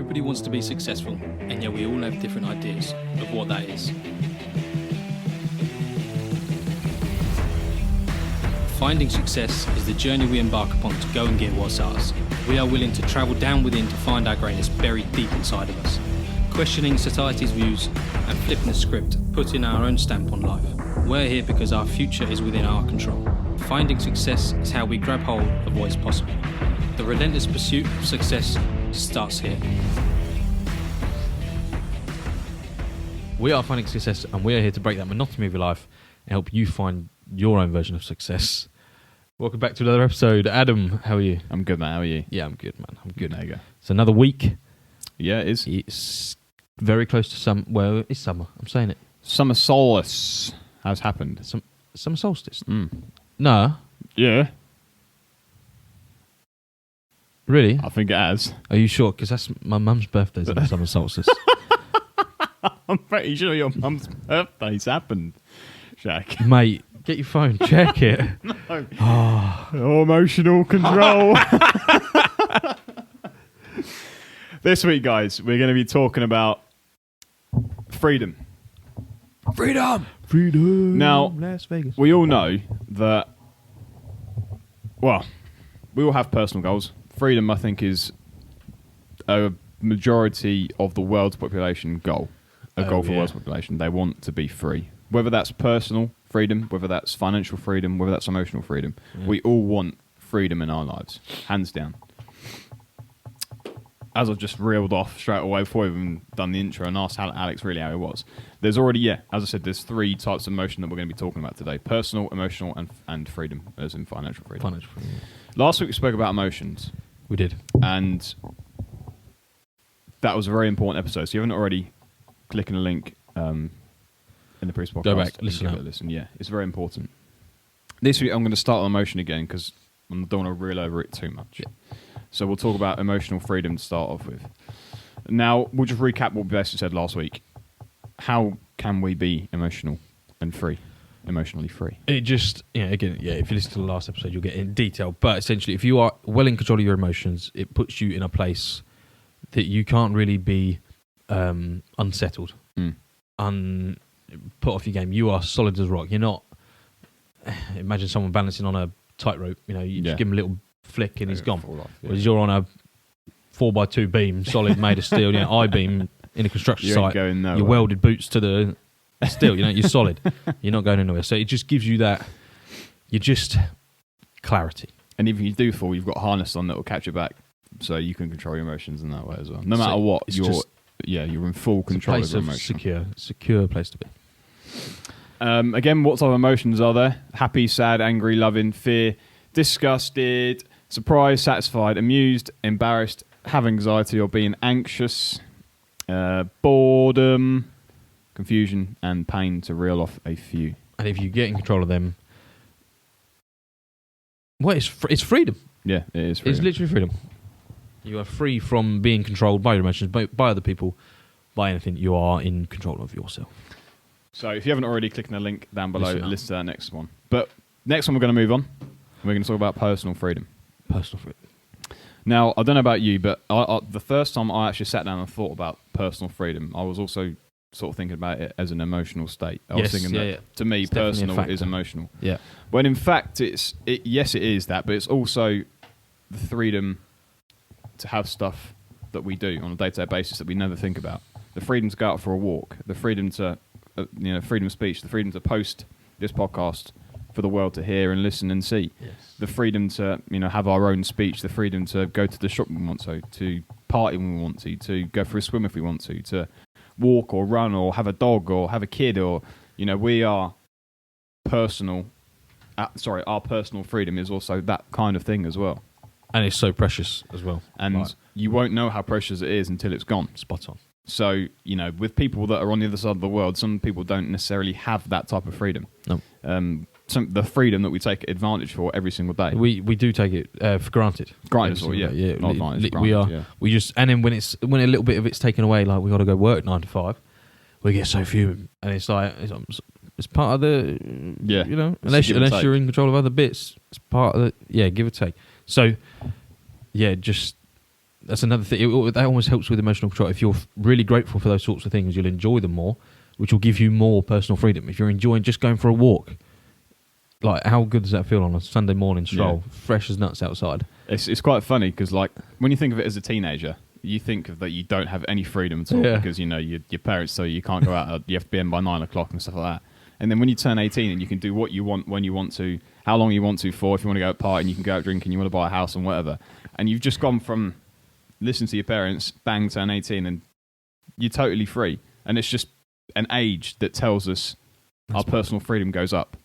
Everybody wants to be successful, and yet we all have different ideas of what that is. Finding success is the journey we embark upon to go and get what's ours. We are willing to travel down within to find our greatness buried deep inside of us, questioning society's views and flipping the script, putting our own stamp on life. We're here because our future is within our control. Finding success is how we grab hold of what is possible. The relentless pursuit of success starts here. We are Finding Success, and we are here to break that monotony of your life and help you find your own version of success. Welcome back to another episode. Adam, how are you? I'm good, man. How are you? Yeah, I'm good, man. I'm good. There you go. It's another week. Yeah, it is. It's very close to summer. Well, it's summer. I'm saying it. Summer solace has happened. Summer solstice. Mm. No, Yeah, really? I think it has. Are you sure? Because that's my mum's birthday's on the summer solstice. I'm pretty sure your mum's birthday's happened, Shaq. Mate, get your phone. Check it. Oh, emotional control. This week, guys, we're going to be talking about freedom. Freedom. Now, Las Vegas. we all know that, well, we all have personal goals. Freedom, I think, is a majority of the world's population goal. A goal for the world's population. They want to be free. Whether that's personal freedom, whether that's financial freedom, whether that's emotional freedom. We all want freedom in our lives. Hands down. As I've just reeled off straight away before we've even done the intro and asked Alex really how it was, there's already, as I said, there's three types of emotion that we're going to be talking about today. Personal, emotional, and freedom, as in financial freedom. Financial freedom. Last week we spoke about emotions, We did. and that was a very important episode. So if you haven't already, click on the link in the previous podcast. Go back, and listen give up. it a listen. Yeah, it's very important. This week I'm going to start on emotion again because I don't want to reel over it too much. Yeah. So we'll talk about emotional freedom to start off with. Now, we'll just recap what we basically said last week. How can we be emotional and free? Emotionally free. It just, if you listen to the last episode, you'll get in detail. But essentially, if you are well in control of your emotions, it puts you in a place that you can't really be unsettled, put off your game. You are solid as rock. You're not. Imagine someone balancing on a tightrope. You just give him a little flick and he's gone. Fall off, Whereas you're on a 4x2 beam, solid made of steel, I-beam in a construction You ain't site. going nowhere. Your welded boots to the steel. You're solid. You're not going anywhere. So it just gives you that. You're just clarity. And if you do fall, you've got a harness on that will catch you back, so you can control your emotions in that way as well. No matter what, you're in full control of It's a your place emotion. of secure place to be. Again, what type of emotions are there? Happy, sad, angry, loving, fear, disgusted, surprised, satisfied, amused, embarrassed, have anxiety or being anxious, boredom, confusion, and pain, to reel off a few. And if you get in control of them, it's freedom. Yeah, it is freedom. It's literally freedom. You are free from being controlled by your emotions, by other people, by anything. You are in control of yourself. So if you haven't already, click on the link down below Listen and up. listen to that next one. But next one we're going to move on. We're going to talk about personal freedom. Personal freedom. Now, I don't know about you, but the first time I actually sat down and thought about personal freedom, I was also sort of thinking about it as an emotional state. I was thinking that, to me, It's definitely a personal factor. is emotional. Yeah. When in fact, yes, it is that, but it's also the freedom to have stuff that we do on a day-to-day basis that we never think about. The freedom to go out for a walk, the freedom to, freedom of speech, the freedom to post this podcast for the world to hear and listen and see. Yes. The freedom to, have our own speech, the freedom to go to the shop when we want to party when we want to go for a swim if we want to walk or run or have a dog or have a kid, or, we are personal. Our personal freedom is also that kind of thing as well. And it's so precious as well. And Right. you won't know how precious it is until it's gone. Spot on. So, with people that are on the other side of the world, some people don't necessarily have that type of freedom. No. The freedom that we take advantage for every single day. We do take it for granted. Granted, Every single day. Not advantage, We are. granted, yeah. We just, and then when a little bit of it's taken away, like we got to go work 9 to 5, we get so fuming, and it's like it's part of the Yeah. unless give and take. you're in control of other bits, it's part of the give or take. So just that's another thing. That almost helps with emotional control. If you're really grateful for those sorts of things, you'll enjoy them more, which will give you more personal freedom. If you're enjoying just going for a walk, like how good does that feel on a Sunday morning stroll, fresh as nuts outside? It's quite funny because like when you think of it as a teenager, you think of that you don't have any freedom at all because you know your parents tell you can't go out, you have to be in by 9 o'clock and stuff like that. And then when you turn 18 and you can do what you want when you want to, how long you want to for, if you want to go out partying, you can go out drinking, you want to buy a house and whatever. And you've just gone from listen to your parents, bang, turn 18 and you're totally free. And it's just an age that tells us our personal freedom goes up,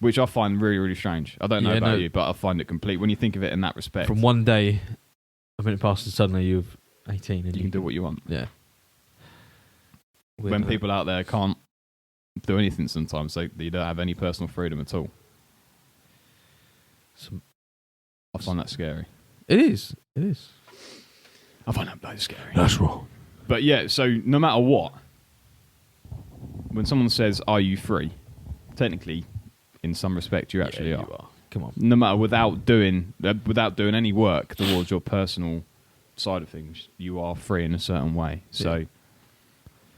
which I find really, really strange. I don't know about you, but I find it complete when you think of it in that respect. From one day, a minute passes, suddenly you're 18 and you can do what you want. Yeah. When people out there can't do anything sometimes, so you don't have any personal freedom at all. I find that scary. It is. It is. I find that bloody scary. That's wrong. But yeah, so no matter what, when someone says, "Are you free?" technically, in some respect, you actually are. You are. Come on. No matter without doing any work towards your personal side of things, you are free in a certain way. Yeah. So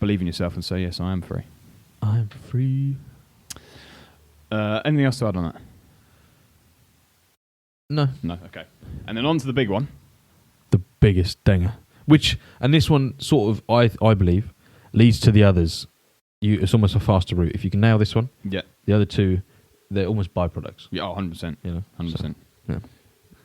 believe in yourself and say, "Yes, I am free." I'm free. Anything else to add on that? No. No. Okay. And then on to the big one. The biggest danger. And this one sort of, I believe, leads to the others. It's almost a faster route. If you can nail this one, yeah. The other two, they're almost byproducts. Yeah, 100%. You know, 100%. So, yeah.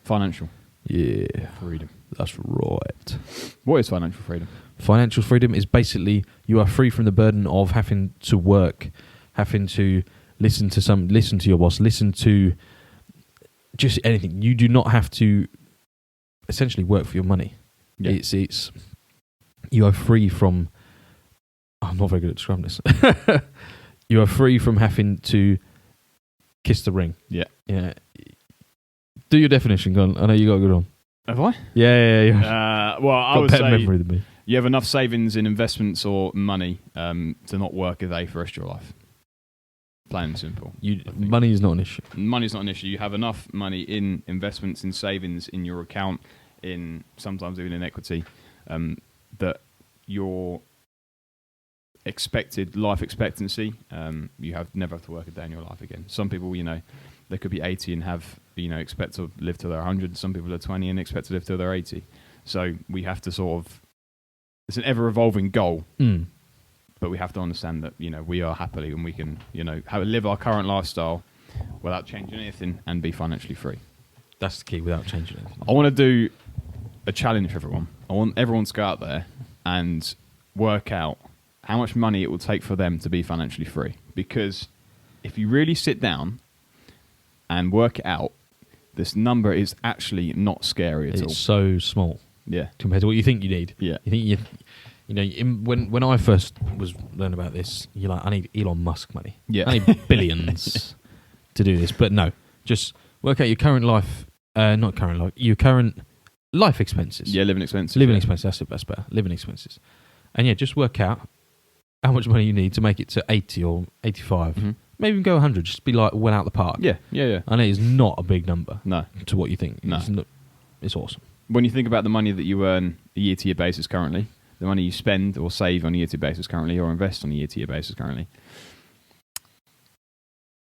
Financial. Yeah. Freedom. That's right. What is financial freedom? Financial freedom is basically you are free from the burden of having to work, having to listen to your boss, listen to just anything. You do not have to essentially work for your money. Yeah. It's you are free from. I'm not very good at describing this. You are free from having to kiss the ring. Yeah. Yeah. Do your definition, go on. I know you got a good one. Have I? Yeah. Well, I would say memory than me. You have enough savings in investments or money to not work a day for the rest of your life. Plain and simple. Money is not an issue. Money's not an issue. You have enough money in investments, in savings, in your account, in sometimes even in equity, that your expected life expectancy, you never have to work a day in your life again. Some people, they could be 80 and have, expect to live till they're 100. Some people are 20 and expect to live till they're 80. So we have to sort of, it's an ever-evolving goal, but we have to understand that, we are happily and we can, live our current lifestyle without changing anything and be financially free. That's the key, without changing anything. I want to do a challenge for everyone. I want everyone to go out there and work out how much money it will take for them to be financially free. Because if you really sit down and work it out, this number is actually not scary at all. It's so small. Yeah. Compared to what you think you need. Yeah. You think when I first was learning about this, you're like, I need Elon Musk money. Yeah. I need billions to do this. But no, just work out your current life, your current life expenses. Yeah, living expenses. Living expenses, that's better. Living expenses. And yeah, just work out how much money you need to make it to 80 or 85. Mm-hmm. Maybe even go 100, just be like well out the park. Yeah. I know it's not a big number. No. To what you think. No. It's awesome. When you think about the money that you earn a year-to-year basis currently, the money you spend or save on a year-to-year basis currently, or invest on a year-to-year basis currently,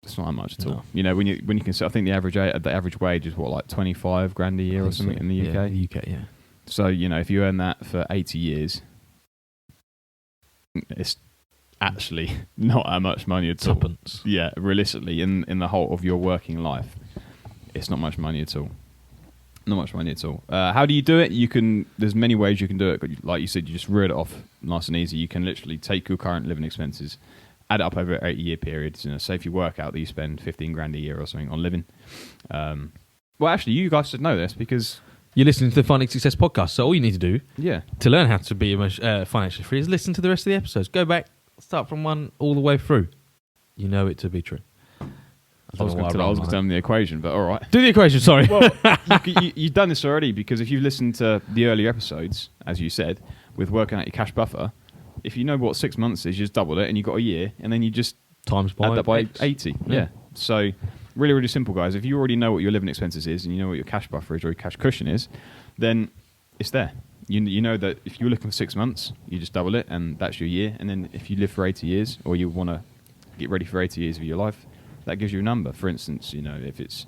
it's not that much at all. No. When you consider, I think the average wage is what, like 25 grand a year or something in the UK. Yeah, the UK, yeah. So if you earn that for 80 years, it's actually not that much money at all. Tuppence. Yeah, realistically, in the whole of your working life, it's not much money at all. Not much money at all. How do you do it? There's many ways you can do it. Like you said, you just reel it off nice and easy. You can literally take your current living expenses, add it up over an 8-year period. Say if you work out that you spend 15 grand a year or something on living. Well, actually, you guys should know this because you're listening to the Finding Success podcast. So all you need to do to learn how to be financially free is listen to the rest of the episodes. Go back, start from one all the way through. You know it to be true. I was going to tell them the equation, but all right. Do the equation, sorry. Well, you've done this already because if you've listened to the earlier episodes, as you said, with working out your cash buffer, if you know what 6 months is, you just double it and you've got a year, and then you just add that by X. 80. Yeah. So really, really simple, guys. If you already know what your living expenses is and you know what your cash buffer is or your cash cushion is, then it's there. You know that if you're looking for 6 months, you just double it, and that's your year. And then if you live for 80 years, or you want to get ready for 80 years of your life, that gives you a number. For instance, if it's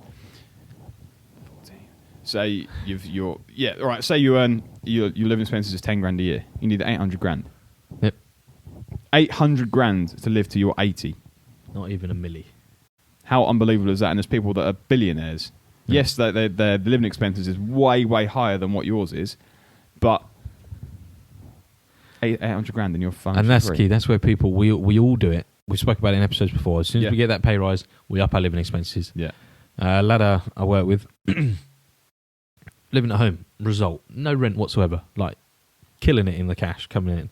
14, say say you earn your living expenses is 10 grand a year. You need 800 grand. Yep. 800 grand to live to your 80. Not even a milli. How unbelievable is that? And there's people that are billionaires. Yeah. Yes, their living expenses is way, way higher than what yours is, but 800 grand in your fund. And that's key. That's where people, we all do it. We spoke about it in episodes before. As soon as we get that pay rise, we up our living expenses. Yeah. A lad I work with, living at home, result, no rent whatsoever, like killing it in the cash coming in.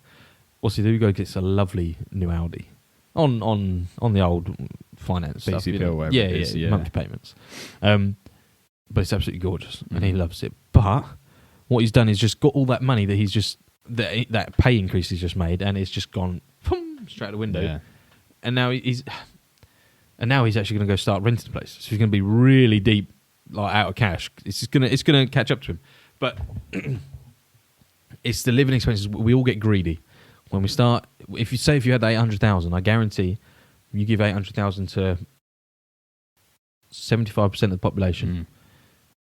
What's he do? He gets a lovely new Audi on the old finance stuff. PCP or whatever it is, yeah. Monthly payments. But it's absolutely gorgeous, and he loves it. But what he's done is just got all that money that he's just that pay increase he's just made, and it's just gone straight out the window. Yeah. And now he's actually going to go start renting the place. So he's going to be really deep, like out of cash. It's going to catch up to him. But it's the living expenses. We all get greedy when we start. If you had 800,000, I guarantee you give 800,000 to 75% of the population,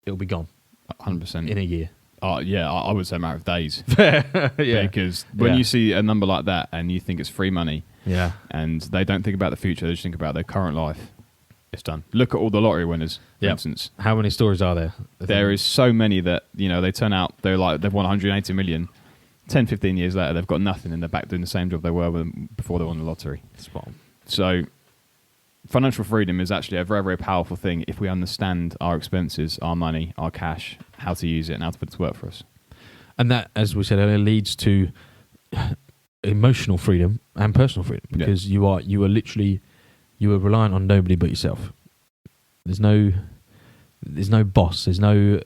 it'll be gone 100% in a year. I would say a matter of days. Yeah. Because when you see a number like that and you think it's free money, Yeah. and they don't think about the future, they just think about their current life, it's done. Look at all the lottery winners, for instance. How many stories are there? There is so many that, they turn out, they've won 180 million. 10, 15 years later, they've got nothing and they're back doing the same job they were before they won the lottery. Spot on. So financial freedom is actually a very, very powerful thing if we understand our expenses, our money, our cash, how to use it and how to put it to work for us. And that, as we said earlier, leads to emotional freedom and personal freedom, because you are reliant on nobody but yourself. There's no boss. There's no.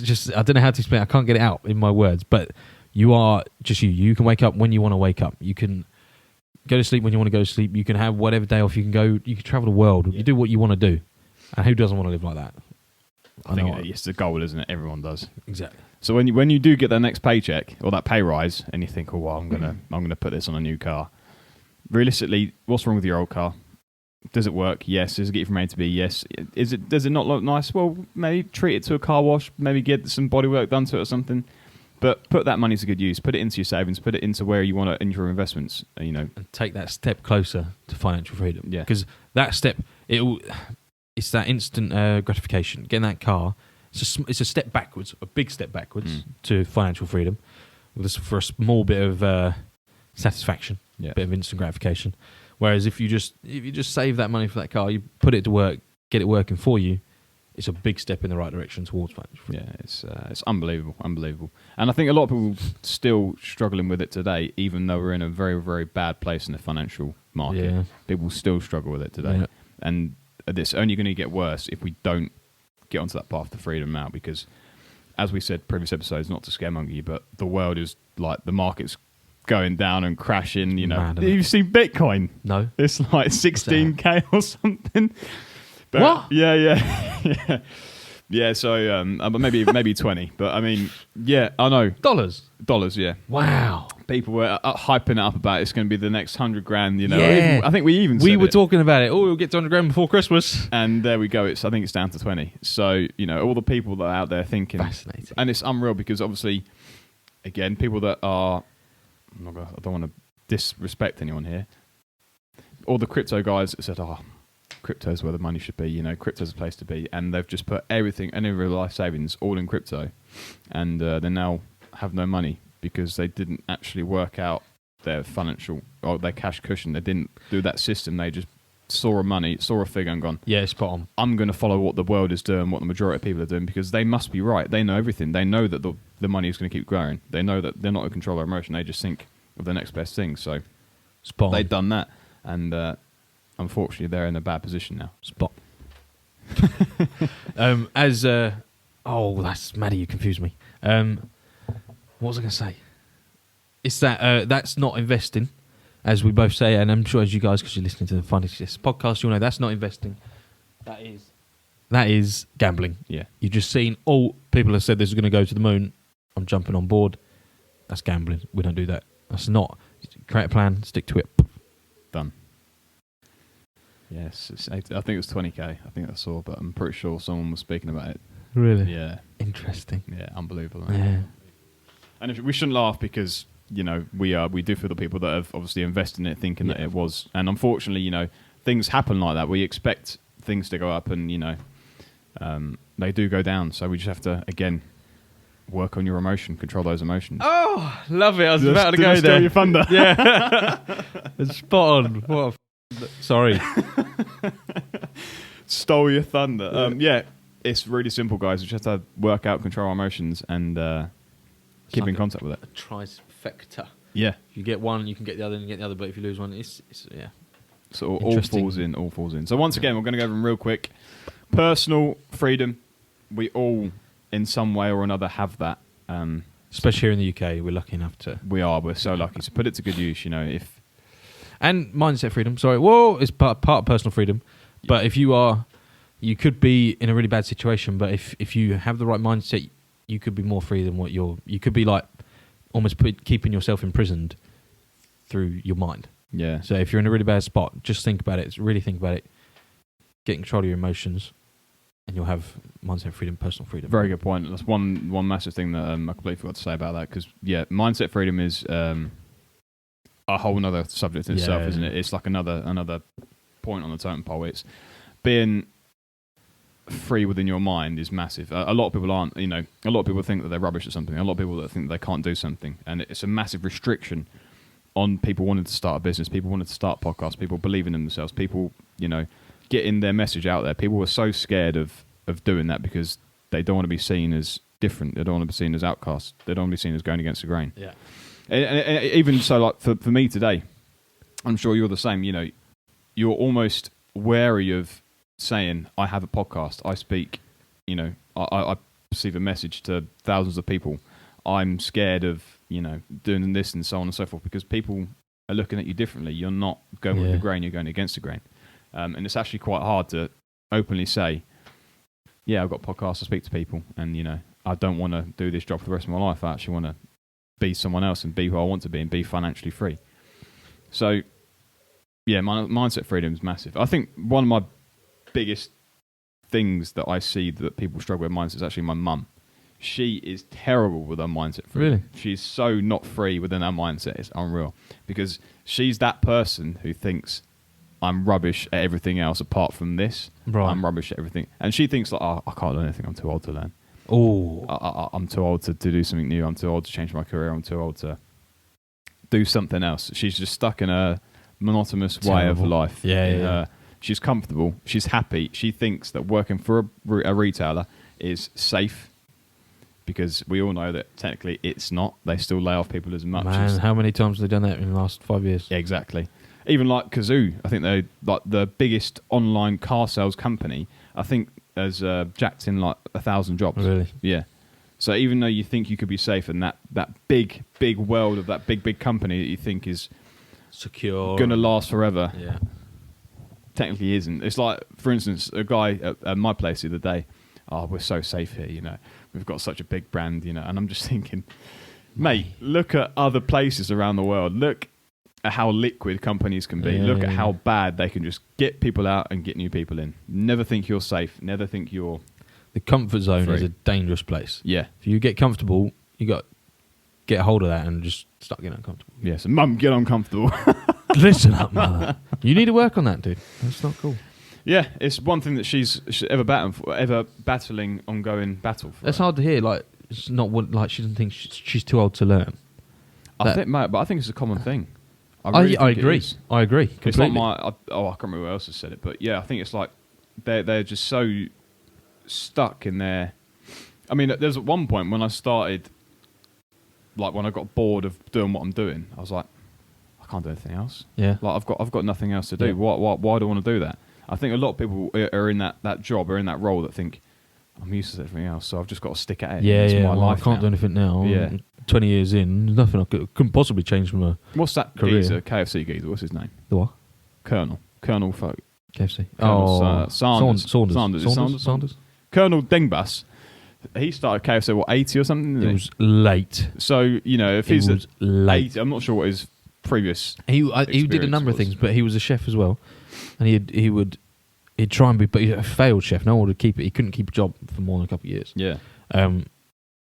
Just I don't know how to explain. I can't get it out in my words, but you are just you. You can wake up when you want to wake up. You can go to sleep when you want to go to sleep. You can have whatever day off. You can travel the world. Yeah. You do what you want to do. And who doesn't want to live like that? I think it's a goal, isn't it? Everyone does. Exactly. So when you do get that next paycheck or that pay rise, and you think, oh, well, I'm gonna put this on a new car. Realistically, what's wrong with your old car? Does it work? Yes. Does it get you from A to B? Yes. Does it not look nice? Well, maybe treat it to a car wash. Maybe get some bodywork done to it or something. But put that money to good use. Put it into your savings. Put it into where you want to, into your investments. And take that step closer to financial freedom. Yeah. Because that step, it's that instant gratification. Getting that car, it's a step backwards, a big step backwards to financial freedom, for a small bit of satisfaction, a bit of instant gratification. Whereas if you just save that money for that car, you put it to work, get it working for you, it's a big step in the right direction towards financial freedom. Yeah, it's unbelievable. And I think a lot of people still struggling with it today, even though we're in a very, very bad place in the financial market. Yeah. People still struggle with it today. Yeah. And it's only going to get worse if we don't get onto that path to freedom now, because, as we said previous episodes, not to scaremonger you, but the world is like, the market's going down and crashing. Mad, you've seen Bitcoin? No, it's like 16K or something. But what? Yeah. So, but maybe 20. But I mean, yeah, I know. Dollars. Yeah. Wow. People were hyping it up about it's going to be the next 100 grand. Yeah. I think we were talking about it. Oh, we'll get to 100 grand before Christmas. And there we go. I think it's down to 20. So all the people that are out there thinking, fascinating, and it's unreal because obviously, again, people that are. I don't want to disrespect anyone here. All the crypto guys said, crypto's where the money should be. Crypto's a place to be. And they've just put everything, any of their life savings, all in crypto. And they now have no money because they didn't actually work out their financial or their cash cushion. They didn't do that system. They just saw a figure and gone, yeah, spot on. I'm going to follow what the world is doing, what the majority of people are doing, because they must be right. They know everything. They know that the money is going to keep growing. They know that they're not in control of their emotion. They just think of the next best thing. So spot on. They've done that, and unfortunately, they're in a bad position now. Spot. That's Maddie. You confused me. What was I going to say? It's that that's not investing, as we both say, and I'm sure as you guys, because you're listening to the Finance podcast, you'll know that's not investing. That is gambling. Yeah. You've just seen, people have said this is going to go to the moon. I'm jumping on board. That's gambling. We don't do that. That's not. Create a plan, stick to it. Done. Yes, I think it was 20k. I think I saw, but I'm pretty sure someone was speaking about it. Really? Yeah, Interesting. yeah, unbelievable. Yeah. And we shouldn't laugh because we do feel the people that have obviously invested in it thinking that Yeah. it was, and unfortunately, things happen like that. We expect things to go up, and they do go down. So we just have to again work on your emotion, control those emotions. Oh, love it. I was Did about to I go steal there. your thunder? Yeah. It's spot on. What sorry. Stole your thunder. Yeah, it's really simple, guys. We just have to work out, control our emotions, and keep in contact with it. A trifecta. Yeah. If you get one, you can get the other, and you get the other. But if you lose one, it's yeah. So all Interesting. falls in. So once again, we're going to go over them real quick. Personal freedom. We all, in some way or another, have that. Especially here in the UK, we're lucky enough to. We're so lucky. So put it to good use. If And mindset freedom. Sorry, well, it's part of personal freedom. But if you could be in a really bad situation. But if you have the right mindset, you could be more free than what you're. You could be like almost keeping yourself imprisoned through your mind. yeah, So if you're in a really bad spot, just think about it. Really think about it. Get control of your emotions, and you'll have mindset freedom, personal freedom. very good point. That's one massive thing that I completely forgot to say about that. Because mindset freedom is a whole other subject in itself, isn't it? It's like another point on the totem pole. It's being free within your mind is massive. A lot of people aren't. A lot of people think that they're rubbish at something. A lot of people that think they can't do something, and it's a massive restriction on people wanting to start a business, people wanting to start podcasts, people believing in themselves, people getting their message out there. People were so scared of doing that because they don't want to be seen as different. They don't want to be seen as outcasts. They don't want to be seen as going against the grain. Yeah. And even so, like for me today, I'm sure you're the same. You're almost wary of saying, I have a podcast, I speak, I perceive a message to thousands of people. I'm scared of, doing this and so on and so forth because people are looking at you differently. You're not going with the grain, you're going against the grain. And it's actually quite hard to openly say, yeah, I've got podcasts, I speak to people, and, I don't want to do this job for the rest of my life. I actually want to be someone else and be who I want to be and be financially free. So, yeah, mindset freedom is massive. I think one of my biggest things that I see that people struggle with mindset is actually my mum. She is terrible with her mindset freedom. Really? She's so not free within her mindset. It's unreal. Because she's that person who thinks, I'm rubbish at everything else apart from this. Right. I'm rubbish at everything. And she thinks, like, I can't learn anything. I'm too old to learn. Oh. I'm too old to do something new. I'm too old to change my career. I'm too old to do something else. She's just stuck in a monotonous way of life. Yeah. She's comfortable. She's happy. She thinks that working for a retailer is safe because we all know that technically it's not. They still lay off people as much as... Man, how many times have they done that in the last 5 years? Yeah, exactly. Even like Kazoo, I think they're like the biggest online car sales company. I think has jacked in like 1,000 jobs. Really? Yeah. So even though you think you could be safe in that big world of that big company that you think is Secure. going to last forever, Yeah. technically isn't. It's like, for instance, a guy at my place the other day, we're so safe here, we've got such a big brand, and I'm just thinking, mate, look at other places around the world. Look at how liquid companies can be. Yeah, Look at yeah. how bad they can just get people out and get new people in. Never think you're safe. Never think you're... The comfort zone Free. is a dangerous place. Yeah. If you get comfortable, you got to get a hold of that and just start getting uncomfortable. Yeah, so mum, get uncomfortable. Listen up, mother. You need to work on that, dude. That's not cool. Yeah, it's one thing that she's ever battling ongoing battle for. That's hard to hear. Like, it's not what, like she doesn't think she's too old to learn. I think, mate, but I think it's a common thing. I really think it agree. is. I agree. It's Completely. not I can't remember who else has said it, but yeah, I think it's like they're just so stuck in their... I mean, there's at one point when I started, like when I got bored of doing what I'm doing, I was like, I can't do anything else. Yeah. Like I've got nothing else to do. Yeah. Why do I want to do that? I think a lot of people are in that job or in that role that think I'm useless at everything else, so I've just got to stick at it. Yeah, It's yeah. my Well, life I can't now. do anything now. Yeah. 20 years in, there's nothing I couldn't possibly change from What's that career. geezer? KFC geezer. What's his name? the what? Colonel KFC. Colonel Oh, Sanders. Saunders. Sanders. Is it Saunders. Colonel Dingbus he started KFC, what, 80 or something? It didn't he? was late. So, you know, if It he's was late. 80, I'm not sure what his previous. He did a experience number of was. things, but he was a chef as well, and he'd try and be, but he's a failed chef. No one would keep it. He couldn't keep a job for more than a couple of years. Yeah.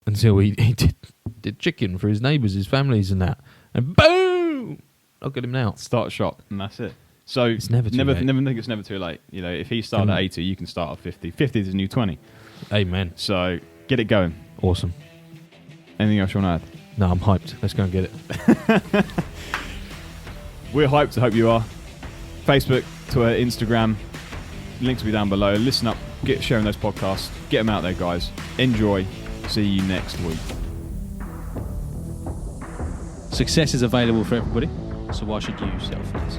Until he did chicken for his neighbours, his families, and that, and boom, I'll get him now. Start shop, and that's it. So It's never too late. Never think it's never too late. You know, if he started at 80, you can start at 50. 50 is a new 20. Amen. So get it going. Awesome. Anything else you want to add? No, I'm hyped. Let's go and get it. We're hyped. I hope you are. Facebook, Twitter, Instagram. Links will be down below. Listen up. Get sharing those podcasts. Get them out there, guys. Enjoy. See you next week. Success is available for everybody, so why should you settle for less?